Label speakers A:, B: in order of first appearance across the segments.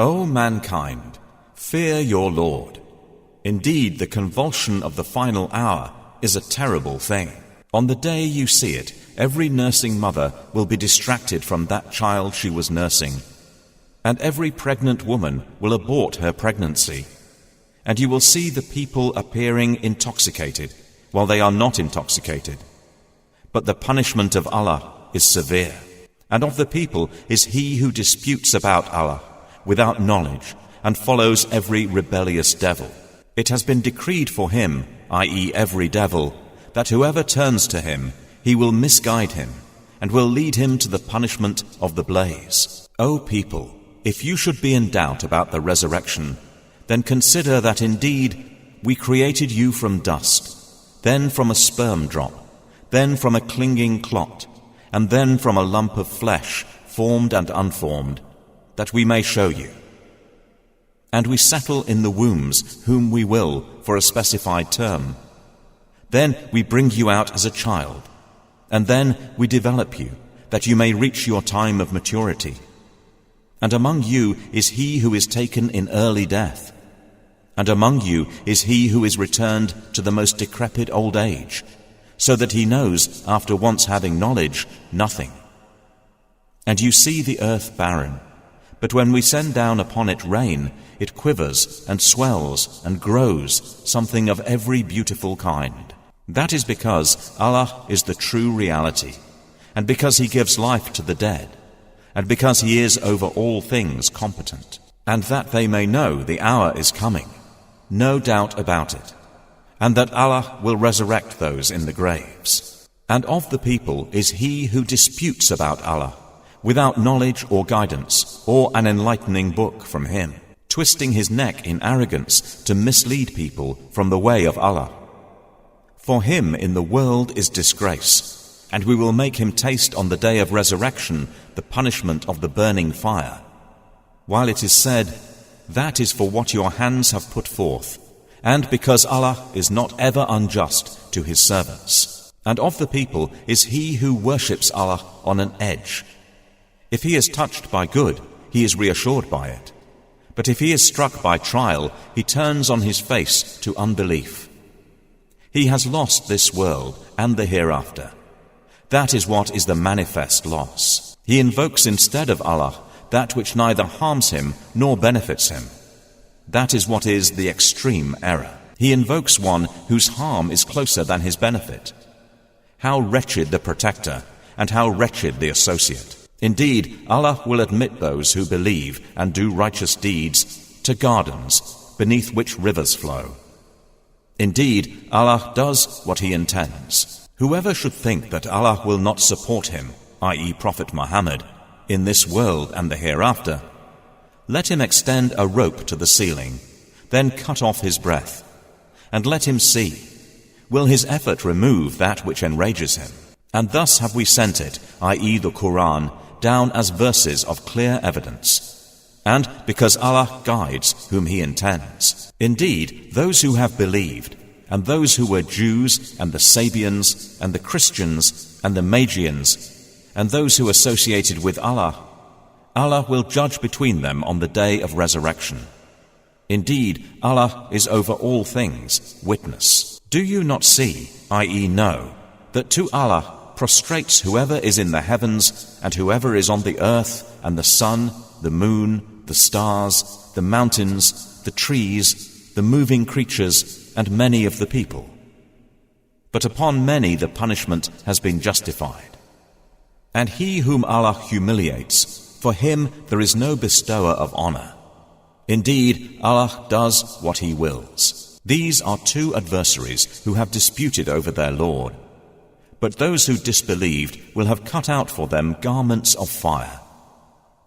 A: O mankind, fear your Lord. Indeed, the convulsion of the final hour is a terrible thing. On the day you see it, every nursing mother will be distracted from that child she was nursing, and every pregnant woman will abort her pregnancy. And you will see the people appearing intoxicated while they are not intoxicated. But the punishment of Allah is severe. And of the people is he who disputes about Allah without knowledge and follows every rebellious devil. It has been decreed for him, i.e. every devil, that whoever turns to him, he will misguide him and will lead him to the punishment of the blaze. O people, if you should be in doubt about the resurrection, then consider that indeed we created you from dust, then from a sperm drop, then from a clinging clot, and then from a lump of flesh, formed and unformed, that we may show you. And we settle in the wombs whom we will for a specified term. Then we bring you out as a child, and then we develop you, that you may reach your time of maturity. And among you is he who is taken in early death, and among you is he who is returned to the most decrepit old age, so that he knows, after once having knowledge, nothing. And you see the earth barren, but when we send down upon it rain, it quivers and swells and grows, something of every beautiful kind. That is because Allah is the true reality, and because He gives life to the dead, and because He is over all things competent, and that they may know the hour is coming, no doubt about it, and that Allah will resurrect those in the graves. And of the people is he who disputes about Allah, without knowledge or guidance, or an enlightening book from Him, twisting his neck in arrogance to mislead people from the way of Allah. For him in the world is disgrace, and we will make him taste on the day of resurrection the punishment of the burning fire. While it is said, that is for what your hands have put forth, and because Allah is not ever unjust to His servants. And of the people is he who worships Allah on an edge. If he is touched by good, he is reassured by it. But if he is struck by trial, he turns on his face to unbelief. He has lost this world and the hereafter. That is what is the manifest loss. He invokes instead of Allah that which neither harms him nor benefits him. That is what is the extreme error. He invokes one whose harm is closer than his benefit. How wretched the protector, and how wretched the associate. Indeed, Allah will admit those who believe and do righteous deeds to gardens beneath which rivers flow. Indeed, Allah does what He intends. Whoever should think that Allah will not support him, i.e. Prophet Muhammad, in this world and the hereafter, let him extend a rope to the ceiling, then cut off his breath, and let him see, will his effort remove that which enrages him? And thus have we sent it, i.e. the Quran, down as verses of clear evidence, and because Allah guides whom He intends. Indeed, those who have believed, and those who were Jews, and the Sabians, and the Christians, and the Magians, and those who associated with Allah, Allah will judge between them on the day of resurrection. Indeed, Allah is over all things, witness. Do you not see, i.e. know, that to Allah prostrates whoever is in the heavens and whoever is on the earth, and the sun, the moon, the stars, the mountains, the trees, the moving creatures, and many of the people. But upon many the punishment has been justified. And he whom Allah humiliates, for him there is no bestower of honor. Indeed, Allah does what He wills. These are two adversaries who have disputed over their Lord. But those who disbelieved will have cut out for them garments of fire.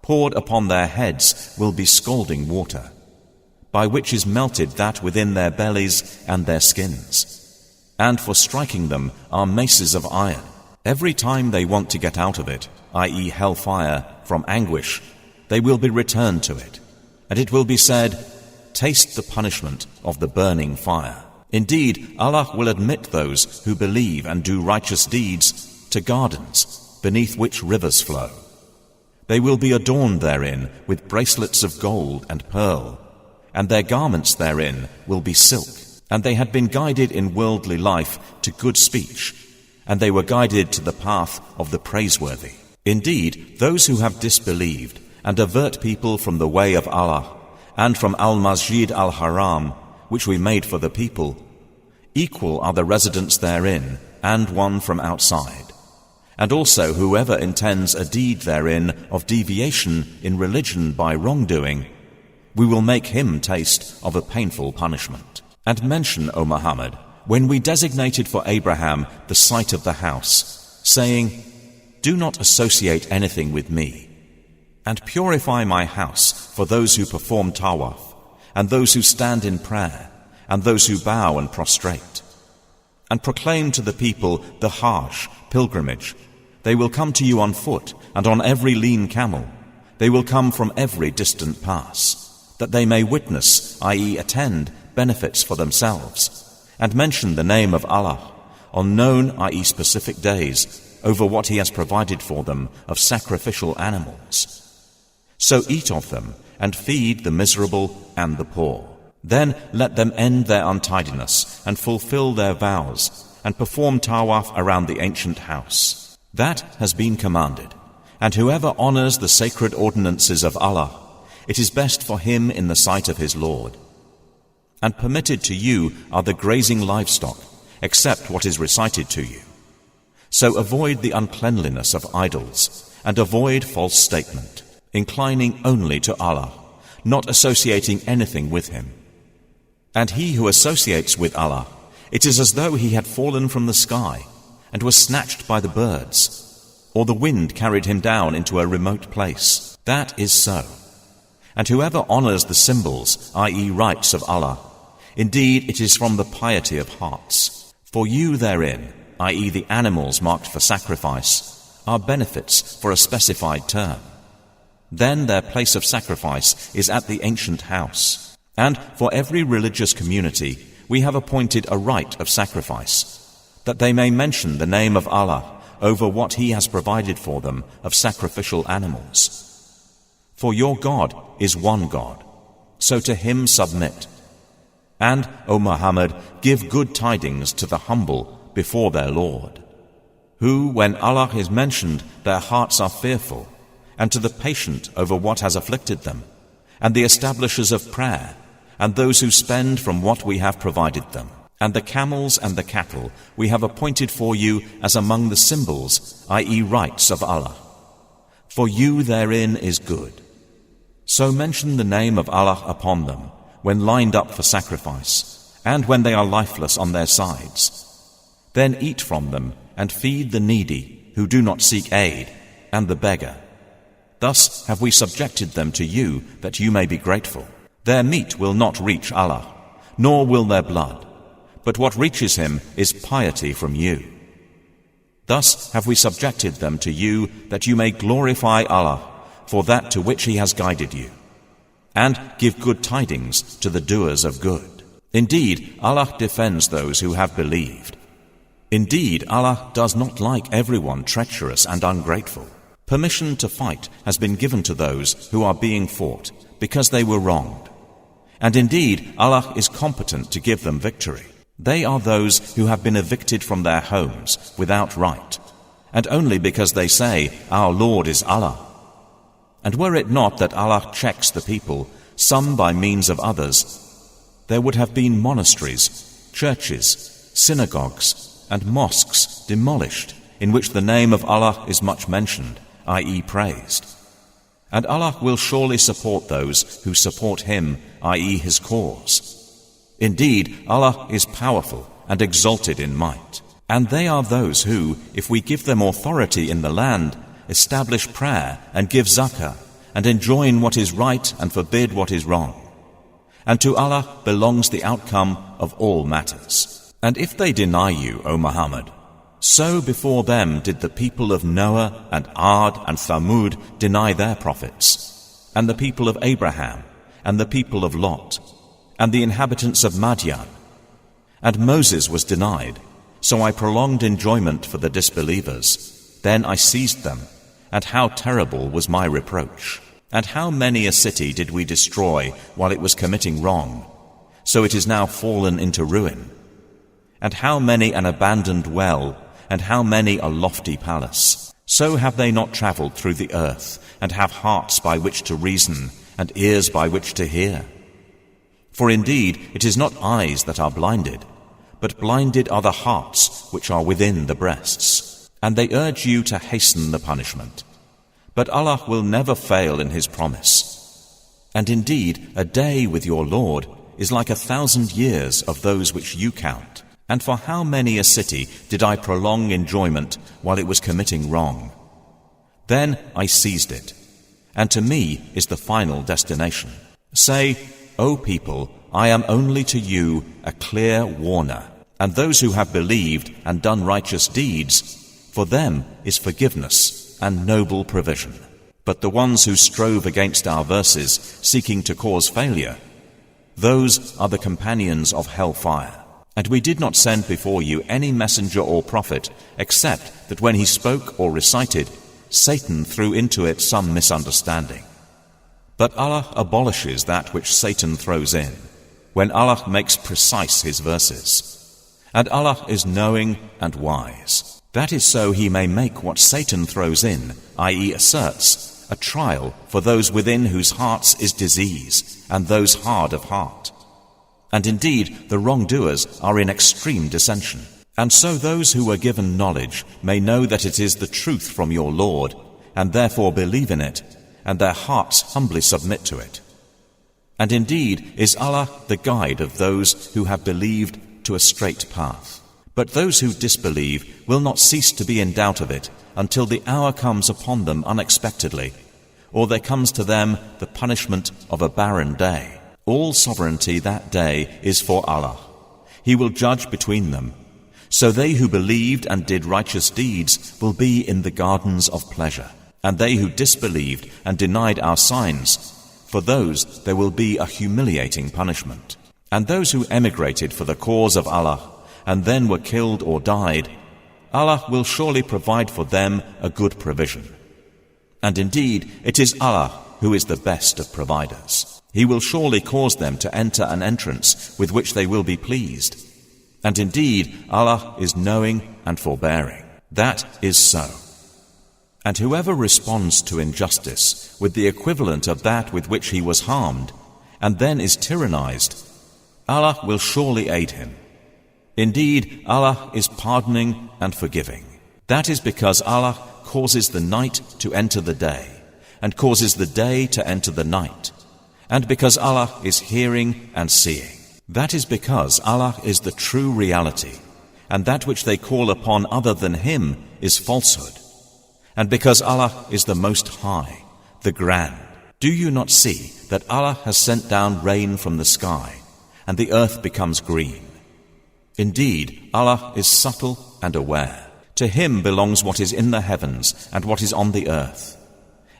A: Poured upon their heads will be scalding water, by which is melted that within their bellies and their skins. And for striking them are maces of iron. Every time they want to get out of it, i.e. hellfire, from anguish, they will be returned to it. And it will be said, taste the punishment of the burning fire. Indeed, Allah will admit those who believe and do righteous deeds to gardens beneath which rivers flow. They will be adorned therein with bracelets of gold and pearl, and their garments therein will be silk. And they had been guided in worldly life to good speech, and they were guided to the path of the praiseworthy. Indeed, those who have disbelieved and avert people from the way of Allah and from Al-Masjid Al-Haram, which we made for the people, equal are the residents therein and one from outside. And also whoever intends a deed therein of deviation in religion by wrongdoing, we will make him taste of a painful punishment. And mention, O Muhammad, when we designated for Abraham the site of the house, saying, do not associate anything with me, and purify my house for those who perform tawaf, and those who stand in prayer, and those who bow and prostrate. And proclaim to the people the Hajj, pilgrimage. They will come to you on foot, and on every lean camel. They will come from every distant pass, that they may witness, i.e. attend, benefits for themselves, and mention the name of Allah on known, i.e. specific days, over what He has provided for them of sacrificial animals. So eat of them, and feed the miserable and the poor. Then let them end their untidiness, and fulfill their vows, and perform tawaf around the ancient house. That has been commanded, and whoever honors the sacred ordinances of Allah, it is best for him in the sight of his Lord. And permitted to you are the grazing livestock, except what is recited to you. So avoid the uncleanliness of idols, and avoid false statement, inclining only to Allah, not associating anything with Him. And he who associates with Allah, it is as though he had fallen from the sky, and was snatched by the birds, or the wind carried him down into a remote place. That is so. And whoever honors the symbols, i.e. rites of Allah, indeed, it is from the piety of hearts. For you therein, i.e. the animals marked for sacrifice, are benefits for a specified term. Then their place of sacrifice is at the ancient house. And for every religious community, we have appointed a rite of sacrifice, that they may mention the name of Allah over what He has provided for them of sacrificial animals. For your God is one God, so to Him submit. And, O Muhammad, give good tidings to the humble before their Lord, who, when Allah is mentioned, their hearts are fearful, and to the patient over what has afflicted them, and the establishers of prayer, and those who spend from what we have provided them. And the camels and the cattle we have appointed for you as among the symbols, i.e. rites of Allah. For you therein is good. So mention the name of Allah upon them, when lined up for sacrifice, and when they are lifeless on their sides. Then eat from them, and feed the needy, who do not seek aid, and the beggar. Thus have we subjected them to you, that you may be grateful. Their meat will not reach Allah, nor will their blood, but what reaches Him is piety from you. Thus have we subjected them to you, that you may glorify Allah for that to which He has guided you, and give good tidings to the doers of good. Indeed, Allah defends those who have believed. Indeed, Allah does not like everyone treacherous and ungrateful. Permission to fight has been given to those who are being fought because they were wronged. And indeed, Allah is competent to give them victory. They are those who have been evicted from their homes without right, and only because they say, Our Lord is Allah. And were it not that Allah checks the people, some by means of others, there would have been monasteries, churches, synagogues, and mosques demolished, in which the name of Allah is much mentioned, i.e. praised. And Allah will surely support those who support Him, i.e. His cause. Indeed, Allah is powerful and exalted in might. And they are those who, if we give them authority in the land, establish prayer and give zakah, and enjoin what is right and forbid what is wrong. And to Allah belongs the outcome of all matters. And if they deny you, O Muhammad, so before them did the people of Noah and Ad and Thamud deny their prophets, and the people of Abraham, and the people of Lot, and the inhabitants of Madian. And Moses was denied, so I prolonged enjoyment for the disbelievers. Then I seized them, and how terrible was my reproach. And how many a city did we destroy while it was committing wrong, so it is now fallen into ruin? And how many an abandoned well, and how many a lofty palace? So have they not travelled through the earth, and have hearts by which to reason, and ears by which to hear? For indeed it is not eyes that are blinded, but blinded are the hearts which are within the breasts. And they urge you to hasten the punishment. But Allah will never fail in His promise. And indeed, a day with your Lord is like 1,000 years of those which you count. And for how many a city did I prolong enjoyment while it was committing wrong? Then I seized it, and to me is the final destination. Say, O people, I am only to you a clear warner, and those who have believed and done righteous deeds, for them is forgiveness and noble provision. But the ones who strove against our verses, seeking to cause failure, those are the companions of hellfire. And we did not send before you any messenger or prophet, except that when he spoke or recited, Satan threw into it some misunderstanding. But Allah abolishes that which Satan throws in, when Allah makes precise His verses. And Allah is knowing and wise. That is so He may make what Satan throws in, i.e. asserts, a trial for those within whose hearts is disease, and those hard of heart. And indeed the wrongdoers are in extreme dissension. And so those who were given knowledge may know that it is the truth from your Lord, and therefore believe in it, and their hearts humbly submit to it. And indeed is Allah the guide of those who have believed to a straight path. But those who disbelieve will not cease to be in doubt of it until the hour comes upon them unexpectedly, or there comes to them the punishment of a barren day. All sovereignty that day is for Allah. He will judge between them. So they who believed and did righteous deeds will be in the gardens of pleasure. And they who disbelieved and denied our signs, for those there will be a humiliating punishment. And those who emigrated for the cause of Allah, and then were killed or died, Allah will surely provide for them a good provision. And indeed, it is Allah who is the best of providers. He will surely cause them to enter an entrance with which they will be pleased. And indeed, Allah is knowing and forbearing. That is so. And whoever responds to injustice with the equivalent of that with which he was harmed, and then is tyrannized, Allah will surely aid him. Indeed, Allah is pardoning and forgiving. That is because Allah causes the night to enter the day, and causes the day to enter the night, and because Allah is hearing and seeing. That is because Allah is the true reality, and that which they call upon other than Him is falsehood, and because Allah is the Most High, the Grand. Do you not see that Allah has sent down rain from the sky, and the earth becomes green? Indeed, Allah is subtle and aware. To Him belongs what is in the heavens and what is on the earth.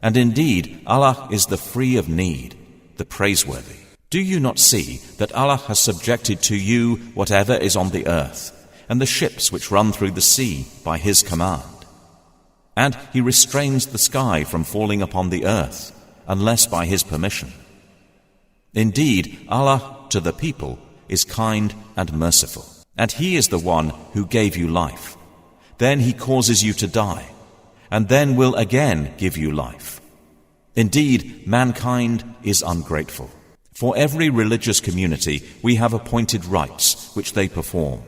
A: And indeed, Allah is the free of need, the praiseworthy. Do you not see that Allah has subjected to you whatever is on the earth, and the ships which run through the sea by His command? And He restrains the sky from falling upon the earth, unless by His permission. Indeed, Allah to the people is kind and merciful. And He is the one who gave you life. Then He causes you to die, and then will again give you life. Indeed, mankind is ungrateful. For every religious community we have appointed rites which they perform.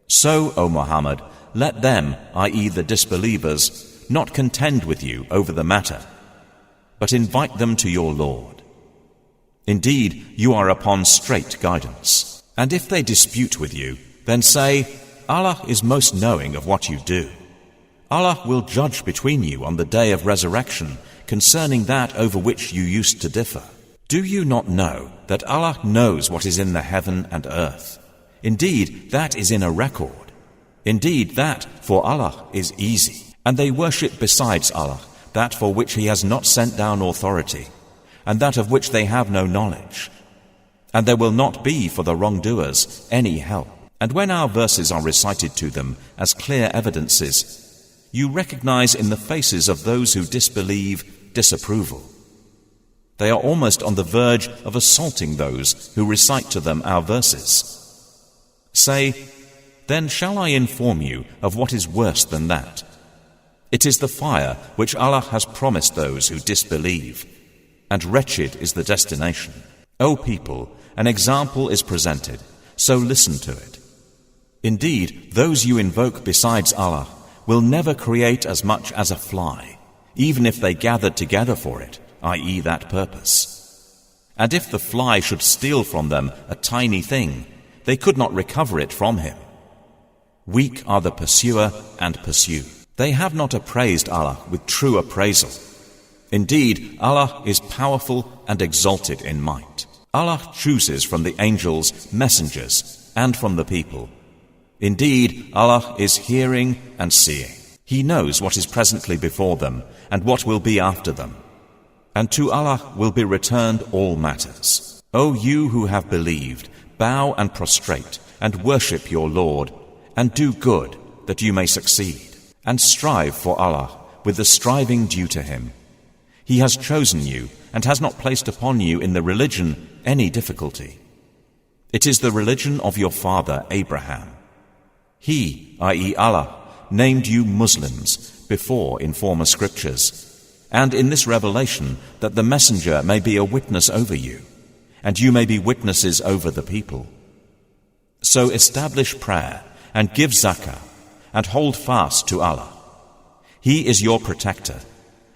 A: So, O Muhammad, let them, i.e. the disbelievers, not contend with you over the matter, but invite them to your Lord. Indeed, you are upon straight guidance. And if they dispute with you, then say, Allah is most knowing of what you do. Allah will judge between you on the day of resurrection concerning that over which you used to differ. Do you not know that Allah knows what is in the heaven and earth? Indeed, that is in a record. Indeed, that for Allah is easy. And they worship besides Allah that for which He has not sent down authority, and that of which they have no knowledge. And there will not be for the wrongdoers any help. And when our verses are recited to them as clear evidences, You recognize in the faces of those who disbelieve disapproval. They are almost on the verge of assaulting those who recite to them our verses. Say, then shall I inform you of what is worse than that? It is the fire which Allah has promised those who disbelieve, and wretched is the destination. O people, an example is presented, so listen to it. Indeed, those you invoke besides Allah will never create as much as a fly, even if they gathered together for it, i.e. that purpose. And if the fly should steal from them a tiny thing, they could not recover it from him. Weak are the pursuer and pursue. They have not appraised Allah with true appraisal. Indeed, Allah is powerful and exalted in might. Allah chooses from the angels messengers and from the people. Indeed, Allah is hearing and seeing. He knows what is presently before them and what will be after them. And to Allah will be returned all matters. O you who have believed, bow and prostrate and worship your Lord, and do good that you may succeed. And strive for Allah with the striving due to Him. He has chosen you and has not placed upon you in the religion any difficulty. It is the religion of your father Abraham. He, i.e. Allah, named you Muslims before in former scriptures, and in this revelation that the messenger may be a witness over you, and you may be witnesses over the people. So establish prayer and give zakah, and hold fast to Allah. He is your protector,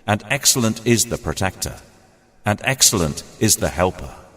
A: and excellent is the protector, and excellent is the helper.